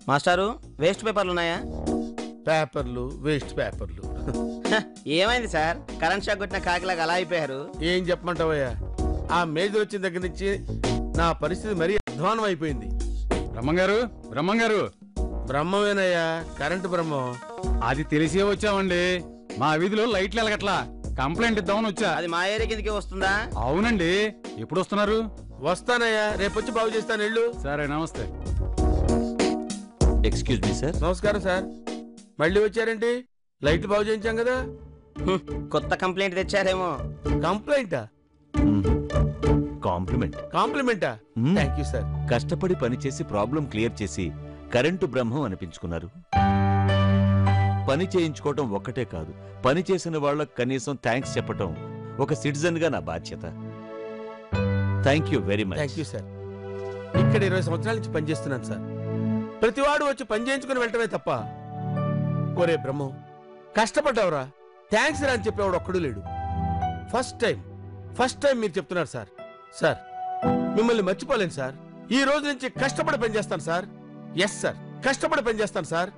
మాస్టారు వేస్ట్ పేపర్లు ఉన్నాయా? పేపర్లు వేస్ట్ పేపర్లు. ఏమైంది సార్? కరెంట్ షాక్ కొట్టిన కాకిలాగా అలా అయిపోయారు. ఏం చెప్పమంటావయ్యా, ఆ మేజర్ వచ్చిన దగ్గర నుంచి నా పరిస్థితి మరీ అధ్వానం అయిపోయింది. బ్రహ్మంగారు బ్రహ్మమేనయ్యా, కరెంటు బ్రహ్మం. అది తెలిసే వచ్చామండి. మా వీధిలో లైట్లు ఎలగట్లా, కంప్లైంట్ ఇద్దామని వచ్చా. అది మా ఏరియా కిందకి వస్తుందా? అవునండి. ఎప్పుడు వస్తున్నారు? వస్తానయ్యా, రేపొచ్చి బాగు చేస్తాను. వెళ్ళు. సరే, నమస్తే. Excuse me sir. నమస్కారం సార్. మళ్ళీ వచ్చారేంటి? లైట్లు బాగు చేయించాం కదా. కొత్త కంప్లైంట్ తెచ్చారేమో. కంప్లైంటా? కాంప్లిమెంట్. కాంప్లిమెంటా? Thank you sir. కష్టపడి పనిచేసి ప్రాబ్లం క్లియర్ చేసి కరెంటు బ్రహ్మం అనిపించుకున్నారు. పని చేయించుకోవటం ఒక్కటే కాదు, పని చేసిన వాళ్ళకు కనీసం థ్యాంక్స్ చెప్పటం ఒక సిటిజన్ గా నా బాధ్యత. Thank you very much. Thank you sir. ఇక్కడ 20 సంవత్సరాల నుంచి పనిచేస్తున్నాను సార్. ప్రతివాడు వచ్చి పని చేయించుకుని వెళ్ళటమే తప్ప, ఒరే బ్రహ్మం కష్టపడ్డావురా థ్యాంక్స్ రా అని చెప్పేవాడు ఒక్కడు లేడు. ఫస్ట్ టైం మీరు చెప్తున్నారు సార్. సార్ మిమ్మల్ని మర్చిపోలేను సార్. ఈ రోజు నుంచి కష్టపడి పనిచేస్తాను సార్. ఎస్ సార్, కష్టపడి పనిచేస్తాను సార్.